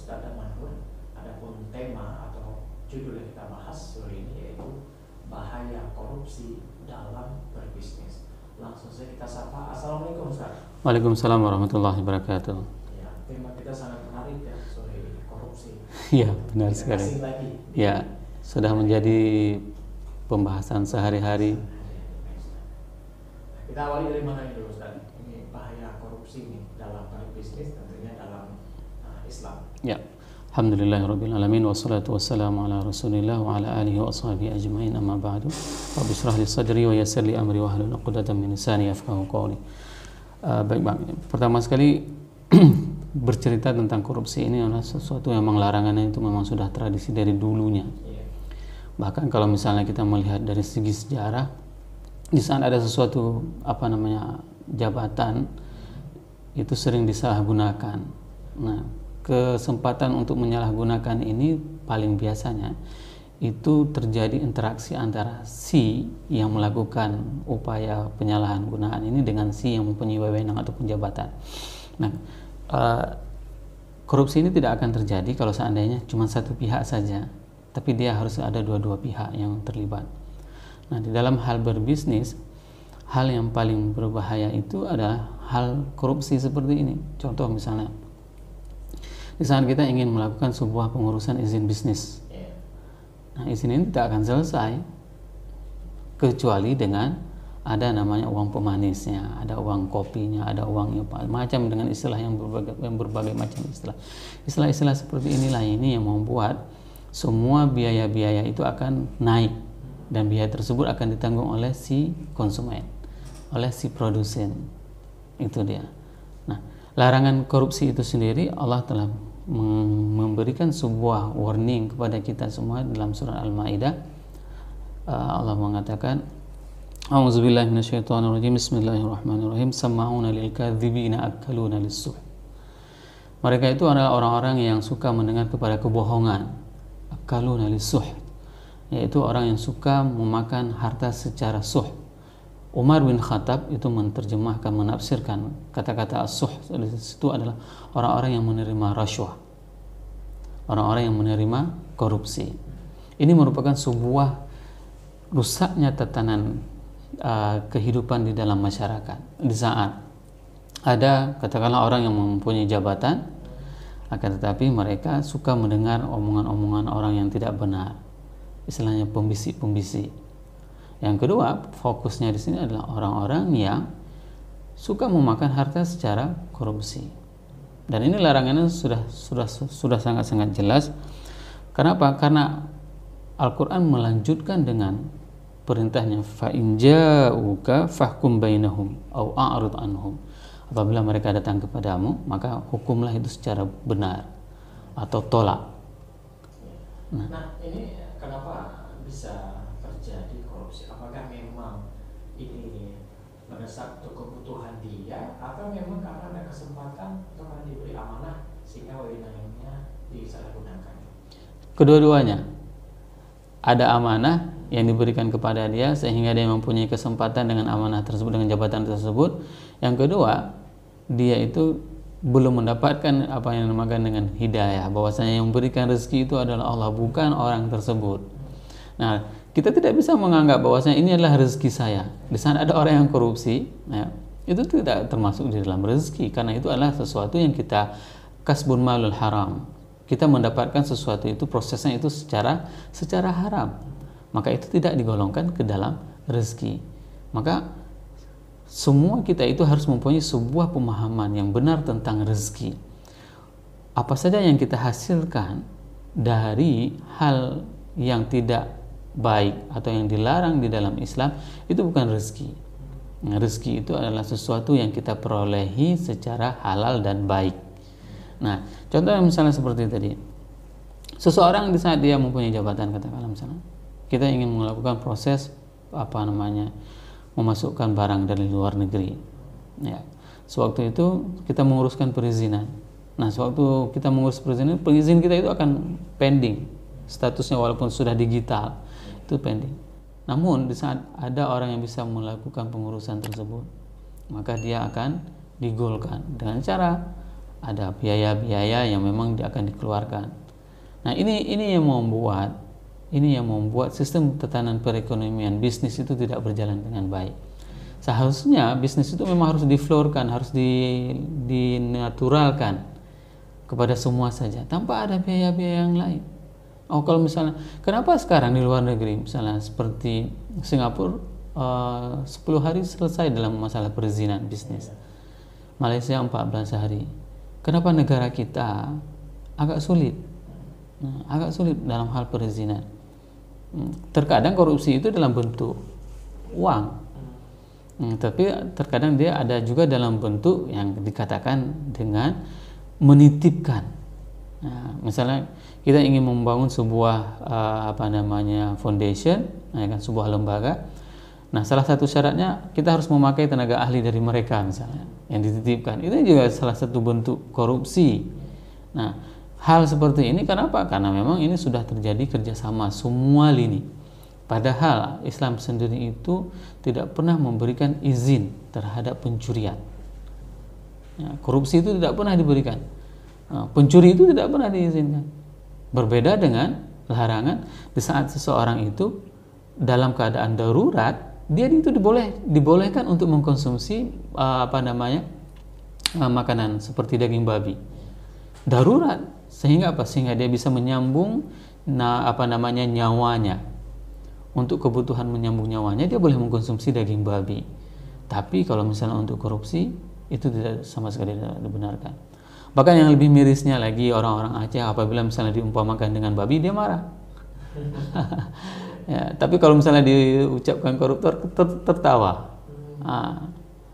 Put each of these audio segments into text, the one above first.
Ustaz Manhur. Adapun tema atau judul yang kita bahas sore ini yaitu bahaya korupsi dalam berbisnis. Langsung saja kita sapa. Assalamualaikum Ustaz. Waalaikumsalam warahmatullahi wabarakatuh. Ya, tema kita sangat menarik ya, sore korupsi. Iya, benar sekali. Ya, sudah menjadi pembahasan sehari-hari. Kita awali dari mana dulu Ustaz? Ini bahaya korupsi ini dalam berbisnis, tentunya dalam Islam. Ya. Alhamdulillahirabbil alamin wassalatu wassalamu ala Rasulillah wa ala alihi wa ashabihi ajmain, amma ba'du. Rabbi shrah li sadri wa yassir li amri wahlul 'uqdatam min lisani yafqahu qawli. Baik Bang, pertama sekali bercerita tentang korupsi ini adalah sesuatu yang memang larangannya itu memang sudah tradisi dari dulunya. Bahkan kalau misalnya kita melihat dari segi sejarah, di saat ada sesuatu jabatan itu sering disalahgunakan. Nah, kesempatan untuk menyalahgunakan ini paling biasanya itu terjadi interaksi antara si yang melakukan upaya penyalahgunaan ini dengan si yang mempunyai wewenang ataupun jabatan. Nah, korupsi ini tidak akan terjadi kalau seandainya cuma satu pihak saja, tapi dia harus ada dua-dua pihak yang terlibat. Nah, di dalam hal berbisnis, hal yang paling berbahaya itu adalah hal korupsi seperti ini. Contoh misalnya, di saat kita ingin melakukan sebuah pengurusan izin bisnis, nah izin ini tidak akan selesai kecuali dengan ada namanya uang pemanisnya, ada uang kopinya, ada uang macam dengan istilah yang berbagai macam istilah seperti inilah ini yang membuat semua biaya-biaya itu akan naik dan biaya tersebut akan ditanggung oleh si konsumen, oleh si produsen. Itu dia. Nah, larangan korupsi itu sendiri Allah telah memberikan sebuah warning kepada kita semua dalam surah Al-Maidah. Allah mengatakan, A'udzubillahi minasyaitonirrajim, Bismillahirrahmanirrahim, Sama'una lil kadzibina akaluna lis-suh. Mereka itu adalah orang-orang yang suka mendengar kepada kebohongan. Akaluna lis-suh, yaitu orang yang suka memakan harta secara suh. Umar bin Khattab itu menerjemahkan, menafsirkan kata-kata as-suh itu adalah orang-orang yang menerima rasyuah, orang-orang yang menerima korupsi. Ini merupakan sebuah rusaknya tatanan kehidupan di dalam masyarakat. Di saat ada katakanlah orang yang mempunyai jabatan, akan tetapi mereka suka mendengar omongan-omongan orang yang tidak benar, istilahnya pembisik-pembisik. Yang kedua, fokusnya di sini adalah orang-orang yang suka memakan harta secara korupsi. Dan ini larangannya sudah sangat-sangat jelas. Kenapa? Karena Al-Quran melanjutkan dengan perintahnya, fa in ja'uka fahkum bainahum au a'rid anhum. Apabila mereka datang kepadamu, maka hukumlah itu secara benar atau tolak. Nah, ini kenapa bisa terjadi korupsi? Apakah memang ini mendesak untuk kebutuhan dia, atau memang karena ada kesempatan atau karena diberi amanah sehingga wewenangnya disalahgunakan? Kedua-duanya. Ada amanah yang diberikan kepada dia sehingga dia mempunyai kesempatan dengan amanah tersebut, dengan jabatan tersebut. Yang kedua, dia itu belum mendapatkan apa yang dinamakan dengan hidayah, bahwasanya yang memberikan rezeki itu adalah Allah, bukan orang tersebut. Nah, kita tidak bisa menganggap bahwasanya ini adalah rezeki saya. Di sana ada orang yang korupsi, ya, itu tidak termasuk di dalam rezeki, karena itu adalah sesuatu yang kita kasbun malul haram. Kita mendapatkan sesuatu itu, prosesnya itu secara haram, maka itu tidak digolongkan ke dalam rezeki. Maka semua kita itu harus mempunyai sebuah pemahaman yang benar tentang rezeki. Apa saja yang kita hasilkan dari hal yang tidak baik atau yang dilarang di dalam Islam, itu bukan rezeki. Nah, rezeki itu adalah sesuatu yang kita perolehi secara halal dan baik. Nah, contohnya misalnya seperti tadi, seseorang di saat dia mempunyai jabatan, katakanlah misalnya kita ingin melakukan proses memasukkan barang dari luar negeri, ya. Sewaktu itu kita menguruskan perizinan. Nah, sewaktu kita mengurus perizinan, izin kita itu akan pending statusnya, walaupun sudah digital itu pending. Namun di saat ada orang yang bisa melakukan pengurusan tersebut, maka dia akan digolkan dengan cara ada biaya-biaya yang memang akan dikeluarkan. Nah, ini yang membuat sistem tatanan perekonomian bisnis itu tidak berjalan dengan baik. Seharusnya bisnis itu memang harus diflorkan, harus dinaturalkan kepada semua saja tanpa ada biaya-biaya yang lain. Oh, kalau misalnya kenapa sekarang di luar negeri misalnya seperti Singapura 10 hari selesai dalam masalah perizinan bisnis, Malaysia 14 hari. Kenapa negara kita agak sulit? Agak sulit dalam hal perizinan. Terkadang korupsi itu dalam bentuk uang, tapi terkadang dia ada juga dalam bentuk yang dikatakan dengan menitipkan. Nah, misalnya kita ingin membangun sebuah foundation, sebuah lembaga. Nah, salah satu syaratnya kita harus memakai tenaga ahli dari mereka misalnya yang dititipkan. Itu juga salah satu bentuk korupsi. Nah, hal seperti ini kenapa? Karena memang ini sudah terjadi kerjasama semua lini. Padahal Islam sendiri itu tidak pernah memberikan izin terhadap pencurian. Ya, korupsi itu tidak pernah diberikan. Pencuri itu tidak pernah diizinkan. Berbeda dengan larangan di saat seseorang itu dalam keadaan darurat, dia itu dibolehkan untuk mengkonsumsi makanan seperti daging babi. Darurat, sehingga dia bisa menyambung nyawanya. Untuk kebutuhan menyambung nyawanya dia boleh mengkonsumsi daging babi. Tapi kalau misalnya untuk korupsi itu tidak sama sekali tidak dibenarkan. Bahkan yang lebih mirisnya lagi, orang-orang Aceh apabila misalnya diumpamakan dengan babi dia marah. Ya, tapi kalau misalnya diucapkan koruptor tertawa.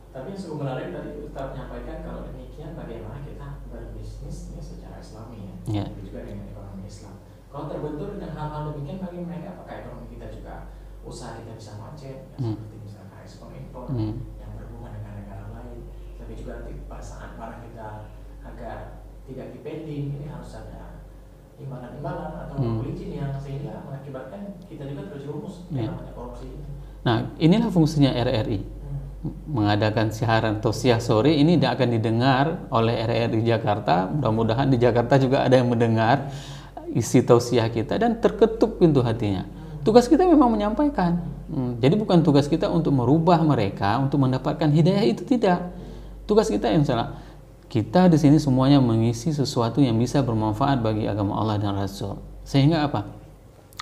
Tapi yang cukup menarik tadi Ustaz menyampaikan kalau demikian bagaimana kita berbisnis secara Islami ya. Juga dengan ekonomi Islam. Kalau terbentur dengan hal-hal demikian bagi mereka, apakah ekonomi kita juga usaha kita bisa macet seperti misalnya ekspor impor yang berhubungan dengan negara lain, tapi juga nanti pada saat barang kita agak tidak dipending, ini harus ada imbalan-imbalan atau izin yang sehingga mengakibatkan kita juga terjerumus dalam korupsi ini. Nah, inilah fungsinya RRI. Mengadakan siaran tausiah sore ini tidak akan didengar oleh RRI Jakarta. Mudah-mudahan di Jakarta juga ada yang mendengar isi tausiah kita dan terketuk pintu hatinya. Tugas kita memang menyampaikan. Jadi bukan tugas kita untuk merubah mereka untuk mendapatkan hidayah, itu tidak. Tugas kita yang salah. Kita di sini semuanya mengisi sesuatu yang bisa bermanfaat bagi agama Allah dan Rasul. Sehingga apa?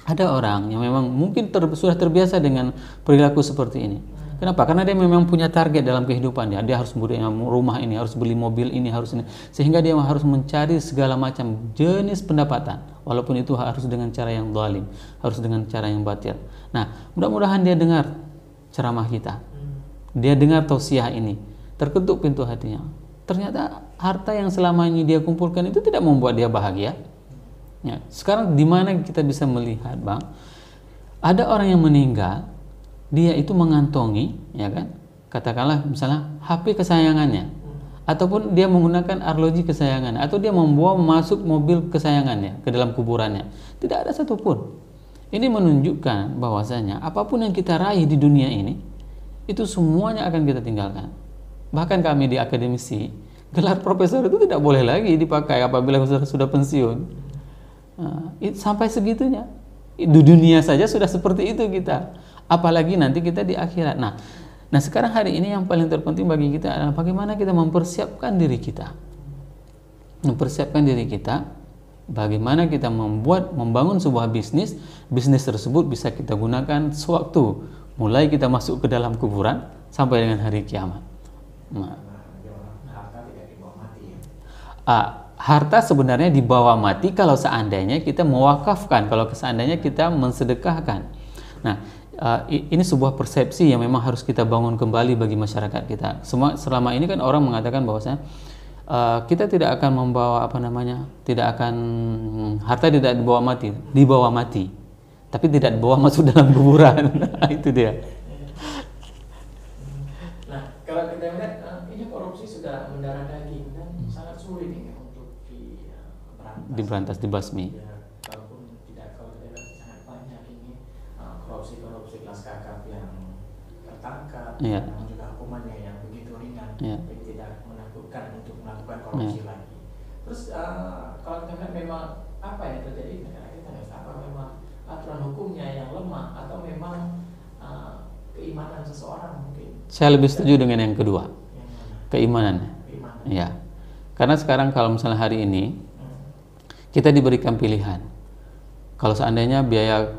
Ada orang yang memang mungkin sudah terbiasa dengan perilaku seperti ini. Kenapa? Karena dia memang punya target dalam kehidupan dia. Dia harus beli rumah ini, harus beli mobil ini, harus ini. Sehingga dia harus mencari segala macam jenis pendapatan. Walaupun itu harus dengan cara yang zalim, harus dengan cara yang batil. Nah, mudah-mudahan dia dengar ceramah kita. Dia dengar tausiah ini. Terketuk pintu hatinya. Ternyata harta yang selama ini dia kumpulkan itu tidak membuat dia bahagia. Ya, sekarang di mana kita bisa melihat, Bang? Ada orang yang meninggal, dia itu mengantongi, ya kan? Katakanlah misalnya HP kesayangannya, ataupun dia menggunakan arloji kesayangannya, atau dia membawa masuk mobil kesayangannya ke dalam kuburannya. Tidak ada satupun. Ini menunjukkan bahwasanya apapun yang kita raih di dunia ini, itu semuanya akan kita tinggalkan. Bahkan kami di akademisi, gelar profesor itu tidak boleh lagi dipakai apabila sudah pensiun. Sampai segitunya. Di dunia saja sudah seperti itu kita. Apalagi nanti kita di akhirat. Nah, sekarang hari ini yang paling terpenting bagi kita adalah bagaimana kita mempersiapkan diri kita. Mempersiapkan diri kita, bagaimana kita membangun sebuah bisnis tersebut bisa kita gunakan sewaktu mulai kita masuk ke dalam kuburan sampai dengan hari kiamat. Harta sebenarnya dibawa mati kalau seandainya kita mewakafkan, kalau seandainya kita mensedekahkan. Nah, ini sebuah persepsi yang memang harus kita bangun kembali bagi masyarakat kita. Selama ini kan orang mengatakan bahwasanya kita tidak akan membawa harta tidak dibawa mati, tapi tidak dibawa masuk dalam kuburan. Itu dia. Kalau kita melihat ini korupsi sudah mendarah daging dan sangat sulit ini untuk diberantas, dibasmi. Ya, kalau kita lihat sangat banyak ini korupsi kelas kakap yang tertangkap, namun juga hukumannya yang begitu ringan, jadi tidak menakutkan untuk melakukan korupsi lagi. Terus kalau kita lihat memang apa yang terjadi di negara kita, apa memang aturan hukumnya yang lemah atau memang keimanan seseorang mungkin? Saya lebih setuju dengan yang kedua, keimanannya. Keimanan. Ya, karena sekarang kalau misalnya hari ini kita diberikan pilihan, kalau seandainya biaya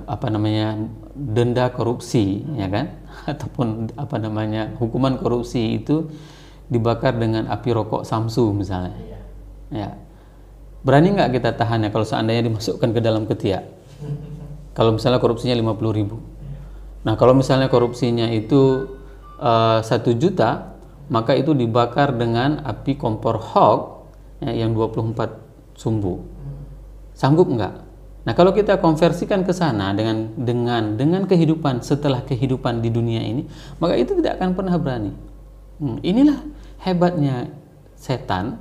denda korupsi, ya kan, ataupun hukuman korupsi itu dibakar dengan api rokok Samsu misalnya, ya, berani nggak kita tahannya kalau seandainya dimasukkan ke dalam ketiak? Kalau misalnya korupsinya 50.000, nah kalau misalnya korupsinya itu 1 juta, maka itu dibakar dengan api kompor hog yang 24 sumbu. Sanggup nggak? Nah kalau kita konversikan ke sana dengan kehidupan setelah kehidupan di dunia ini, maka itu tidak akan pernah berani. Inilah hebatnya setan,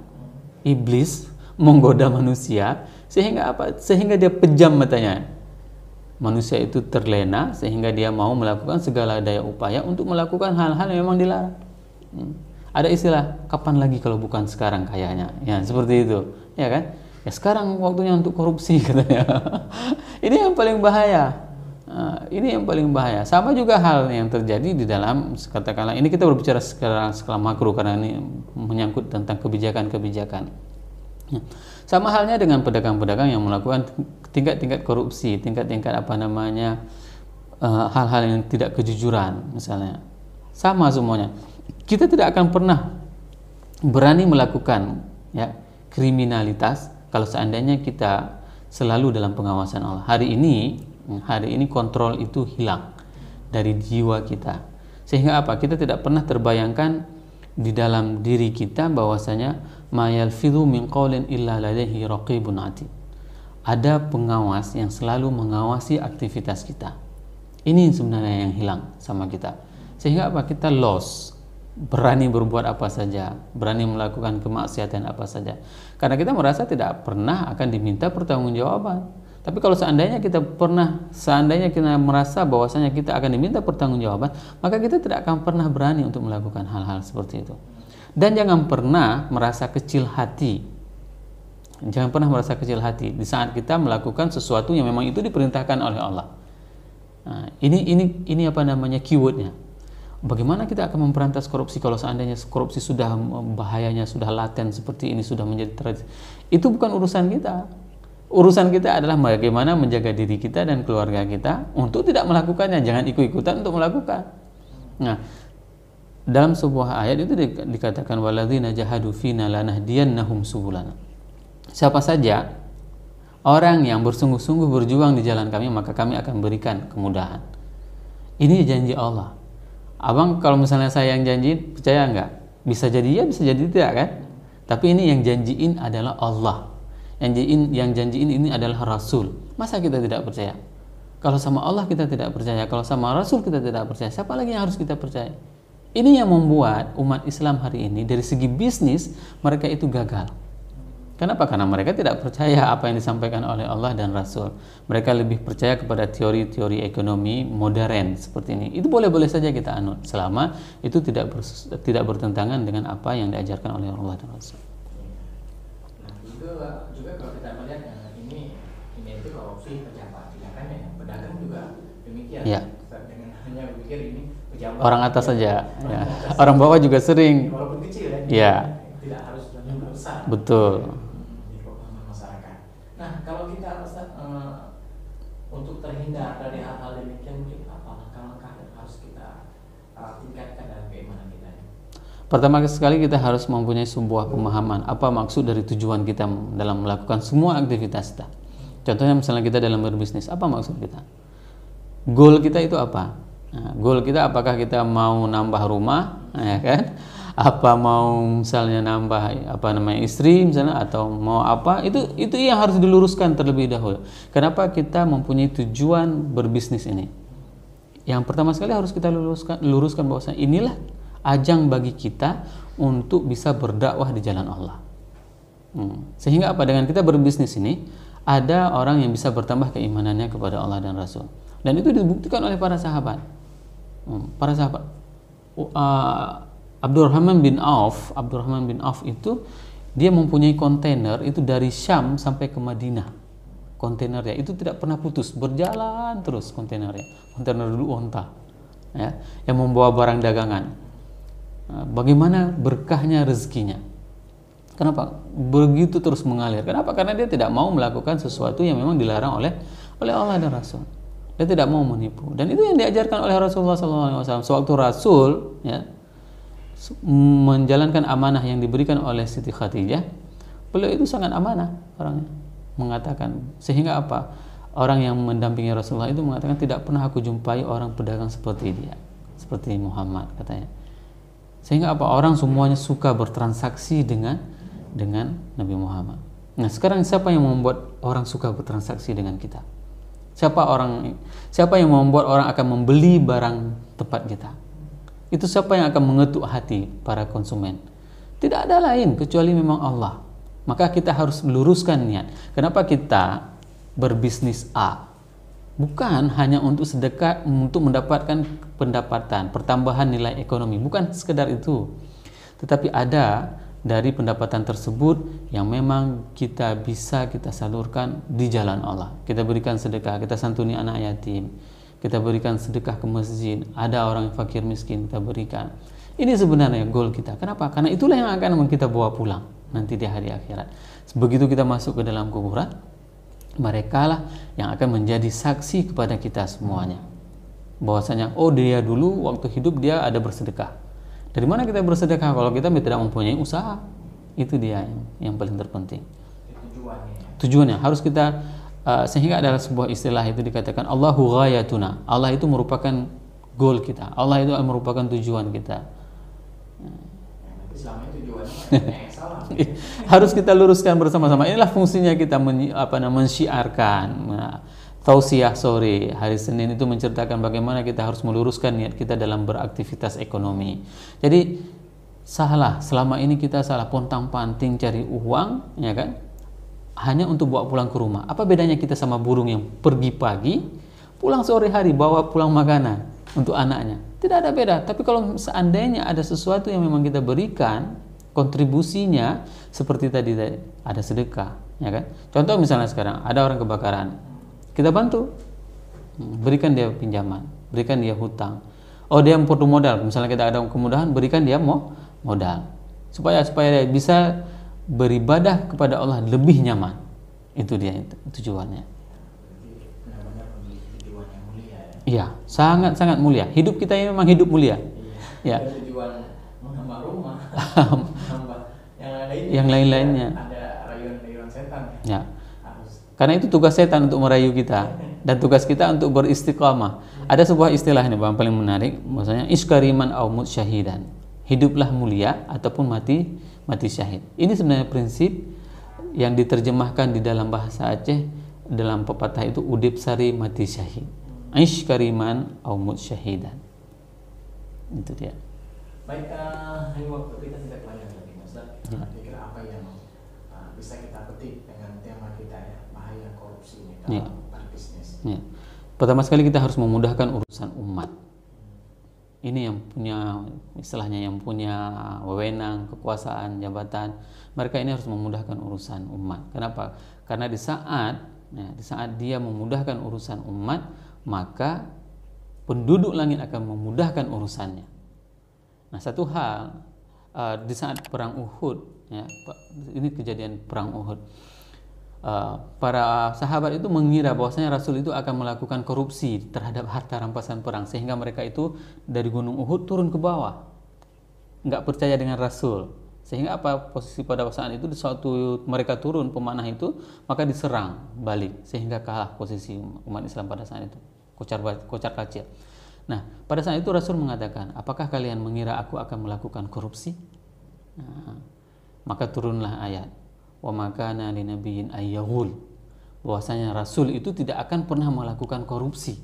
iblis menggoda manusia sehingga apa? Sehingga dia pejam matanya. Manusia itu terlena sehingga dia mau melakukan segala daya upaya untuk melakukan hal-hal yang memang dilarang. Ada istilah, kapan lagi kalau bukan sekarang kayaknya, ya seperti itu, ya kan? Ya sekarang waktunya untuk korupsi katanya. Ini yang paling bahaya. Ini yang paling bahaya. Sama juga hal yang terjadi di dalam, katakanlah, ini kita berbicara skala makro karena ini menyangkut tentang kebijakan-kebijakan. Sama halnya dengan pedagang-pedagang yang melakukan tingkat-tingkat korupsi, tingkat-tingkat hal-hal yang tidak kejujuran misalnya. Sama semuanya. Kita tidak akan pernah berani melakukan kriminalitas kalau seandainya kita selalu dalam pengawasan Allah. Hari ini kontrol itu hilang dari jiwa kita. Sehingga apa? Kita tidak pernah terbayangkan di dalam diri kita bahwasanya ma yalfidhu min qawlin illa ladaihi raqibun atid. Ada pengawas yang selalu mengawasi aktivitas kita. Ini sebenarnya yang hilang sama kita. Sehingga apa? Kita lost, berani berbuat apa saja, berani melakukan kemaksiatan apa saja. Karena kita merasa tidak pernah akan diminta pertanggungjawaban. Tapi kalau seandainya kita merasa bahwasanya kita akan diminta pertanggungjawaban, maka kita tidak akan pernah berani untuk melakukan hal-hal seperti itu. Dan jangan pernah merasa kecil hati. Jangan pernah merasa kecil hati di saat kita melakukan sesuatu yang memang itu diperintahkan oleh Allah. Nah, ini keywordnya. Bagaimana kita akan memberantas korupsi kalau seandainya korupsi sudah bahayanya sudah laten seperti ini, sudah menjadi tradisi? Itu bukan urusan kita. Urusan kita adalah bagaimana menjaga diri kita dan keluarga kita untuk tidak melakukannya, jangan ikut-ikutan untuk melakukan. Nah, dalam sebuah ayat itu dikatakan waladzina jahadu fina lanahdiyannahum subulana. Siapa saja orang yang bersungguh-sungguh berjuang di jalan kami, maka kami akan berikan kemudahan. Ini janji Allah. Abang kalau misalnya saya yang janji, percaya enggak? Bisa jadi ya, bisa jadi tidak kan? Tapi ini yang janjiin adalah Allah. Yang janjiin ini adalah Rasul. Masa kita tidak percaya? Kalau sama Allah kita tidak percaya, kalau sama Rasul kita tidak percaya, siapa lagi yang harus kita percaya? Ini yang membuat umat Islam hari ini dari segi bisnis mereka itu gagal. Kenapa? Karena mereka tidak percaya apa yang disampaikan oleh Allah dan Rasul. Mereka lebih percaya kepada teori-teori ekonomi modern seperti ini. Itu boleh-boleh saja kita anut selama itu tidak bertentangan dengan apa yang diajarkan oleh Allah dan Rasul. Nah, itu juga kalau kita melihat ini itu korupsi pejabat, tidak kan ya? Pedagang juga demikian. Ya. Dengan hanya berpikir ini pejabat. Orang atas saja. Ya. Orang bawah juga sering. Walaupun kecil ya. Ya. Tidak harus jumlah besar. Betul. Nah, kalau kita untuk terhindar dari hal-hal demikian, mungkin apa langkah-langkah yang harus kita tingkatkan dalam keimanan kita? Pertama sekali kita harus mempunyai sebuah pemahaman apa maksud dari tujuan kita dalam melakukan semua aktivitas kita. Contohnya misalnya kita dalam berbisnis, apa maksud kita? Goal kita itu apa? Nah, goal kita apakah kita mau nambah rumah, ya kan? Apa mau misalnya nambah istri misalnya, atau mau apa, itu yang harus diluruskan terlebih dahulu. Kenapa kita mempunyai tujuan berbisnis ini? Yang pertama sekali harus kita luruskan bahwasanya inilah ajang bagi kita untuk bisa berdakwah di jalan Allah. Sehingga apa? Dengan kita berbisnis ini ada orang yang bisa bertambah keimanannya kepada Allah dan Rasul. Dan itu dibuktikan oleh para sahabat. Para sahabat Abdurrahman bin Auf itu Dia mempunyai kontainer itu dari Syam sampai ke Madinah. Kontainernya itu tidak pernah putus, berjalan terus kontainernya. Kontainer dulu onta, ya, yang membawa barang dagangan. Bagaimana berkahnya rezekinya? Kenapa? Begitu terus mengalir. Kenapa? Karena dia tidak mau melakukan sesuatu yang memang dilarang oleh Allah dan Rasul. Dia tidak mau menipu. Dan itu yang diajarkan oleh Rasulullah SAW. Sewaktu Rasul, ya, menjalankan amanah yang diberikan oleh Siti Khadijah, beliau itu sangat amanah orangnya. Mengatakan, sehingga apa? Orang yang mendampingi Rasulullah itu mengatakan, tidak pernah aku jumpai orang pedagang seperti dia, seperti Muhammad, katanya. Sehingga apa? Orang semuanya suka bertransaksi dengan Nabi Muhammad. Nah, sekarang siapa yang membuat orang suka bertransaksi dengan kita? Siapa yang membuat orang akan membeli barang tempat kita? Itu siapa yang akan mengetuk hati para konsumen? Tidak ada lain kecuali memang Allah. Maka kita harus luruskan niat. Kenapa kita berbisnis A? Bukan hanya untuk sedekah, untuk mendapatkan pendapatan, pertambahan nilai ekonomi. Bukan sekedar itu. Tetapi ada dari pendapatan tersebut yang memang kita bisa kita salurkan di jalan Allah. Kita berikan sedekah, kita santuni anak yatim, kita berikan sedekah ke masjid, ada orang yang fakir miskin kita berikan. Ini sebenarnya goal kita. Kenapa? Karena itulah yang akan kita bawa pulang nanti di hari akhirat. Begitu kita masuk ke dalam kuburan, mereka lah yang akan menjadi saksi kepada kita semuanya. Bahwasanya, oh dia dulu waktu hidup dia ada bersedekah. Dari mana kita bersedekah kalau kita tidak mempunyai usaha? Itu dia yang paling terpenting. Tujuannya harus kita sehingga adalah sebuah istilah itu dikatakan Allahu ghayatuna. Allah itu merupakan goal kita. Allah itu merupakan tujuan kita. Selama tujuannya salah. Harus kita luruskan bersama-sama. Inilah fungsinya kita mensyiarkan. Tausiah sore hari Senin itu menceritakan bagaimana kita harus meluruskan niat kita dalam beraktivitas ekonomi. Jadi salah, selama ini kita salah pontang-panting cari uang, ya kan? Hanya untuk bawa pulang ke rumah. Apa bedanya kita sama burung yang pergi pagi, pulang sore hari bawa pulang makanan untuk anaknya? Tidak ada beda. Tapi kalau seandainya ada sesuatu yang memang kita berikan, kontribusinya seperti tadi ada sedekah, ya kan? Contoh misalnya sekarang ada orang kebakaran, kita bantu, berikan dia pinjaman, berikan dia hutang. Oh dia perlu modal, misalnya kita ada kemudahan, berikan dia modal supaya dia bisa beribadah kepada Allah lebih nyaman. Itu dia tujuannya. Benar-benar tujuan yang mulia. Iya, sangat-sangat mulia. Hidup kita ini memang hidup mulia. Iya. Tujuan menambah rumah, menambah yang lain-lainnya. Ada rayuan-rayuan setan. Ya. Karena itu tugas setan untuk merayu kita dan tugas kita untuk beristiqamah. Ada sebuah istilah ini Bang paling menarik, maksudnya iskariman au mut syahidan. Hiduplah mulia ataupun mati syahid. Ini sebenarnya prinsip yang diterjemahkan di dalam bahasa Aceh dalam pepatah itu udip sari mati syahid. Iskariman au mut syahidan. Itu dia. Baik, ini waktu kita tidak banyak lagi Mas. Kira-kira apa yang bisa kita petik dengan tema kita ya, bahaya korupsi ini dalam berbisnis. Ya. Pertama sekali kita harus memudahkan urusan umat. Ini yang punya istilahnya yang punya wewenang, kekuasaan, jabatan, mereka ini harus memudahkan urusan umat. Kenapa? Karena di saat dia memudahkan urusan umat, maka penduduk langit akan memudahkan urusannya. Nah, satu hal di saat perang Uhud, ya, ini kejadian perang Uhud. Para sahabat itu mengira bahwasanya Rasul itu akan melakukan korupsi terhadap harta rampasan perang, sehingga mereka itu dari Gunung Uhud turun ke bawah, nggak percaya dengan Rasul. Sehingga apa posisi pada saat itu, di suatu mereka turun pemanah itu, maka diserang balik sehingga kalah posisi umat Islam pada saat itu, kocar kacir. Nah, pada saat itu Rasul mengatakan, apakah kalian mengira aku akan melakukan korupsi? Nah, maka turunlah ayat wa makana linabiyyin ayyahul, bahwasanya Rasul itu tidak akan pernah melakukan korupsi.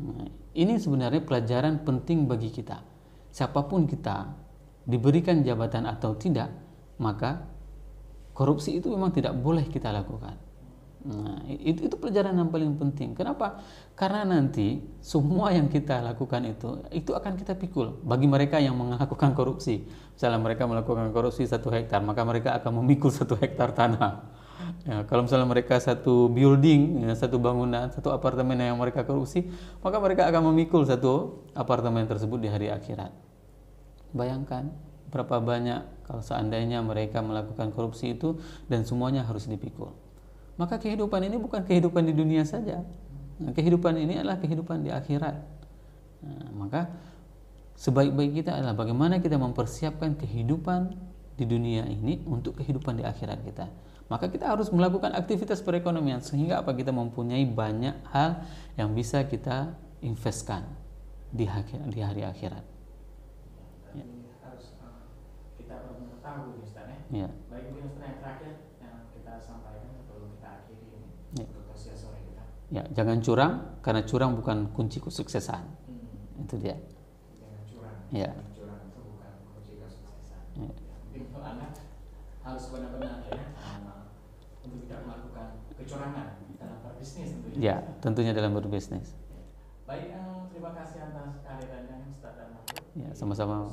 Nah, ini sebenarnya pelajaran penting bagi kita. Siapapun kita, diberikan jabatan atau tidak, maka korupsi itu memang tidak boleh kita lakukan. Nah, itu pelajaran yang paling penting. Kenapa? Karena nanti semua yang kita lakukan itu akan kita pikul. Bagi mereka yang melakukan korupsi, misalnya mereka melakukan korupsi 1 hektar, maka mereka akan memikul 1 hektar tanah. Ya, kalau misalnya mereka satu building, ya, satu bangunan, satu apartemen yang mereka korupsi, maka mereka akan memikul 1 apartemen tersebut di hari akhirat. Bayangkan berapa banyak kalau seandainya mereka melakukan korupsi itu dan semuanya harus dipikul. Maka kehidupan ini bukan kehidupan di dunia saja. Nah, kehidupan ini adalah kehidupan di akhirat. Nah, maka sebaik-baik kita adalah bagaimana kita mempersiapkan kehidupan di dunia ini untuk kehidupan di akhirat kita. Maka kita harus melakukan aktivitas perekonomian sehingga apa, kita mempunyai banyak hal yang bisa kita investkan di hari akhirat. Ya. Harus kita benar-benar tahu Ustaz Ya. Baik mungkin Ustaz yang terakhir yang kita sampaikan sebelum kita akhiri ini untuk sesi sore kita. Ya, jangan curang, karena curang bukan kunci kesuksesan. Itu dia. Jangan curang. Ya. Jangan curang itu bukan kunci kesuksesan. Ya. Itu anak harus benar-benar untuk tidak melakukan kecurangan dalam berbisnis tentunya. Ya, tentunya dalam berbisnis. Baik, terima kasih atas kehadirannya Ustaz dan Mahfud. Ya, sama-sama.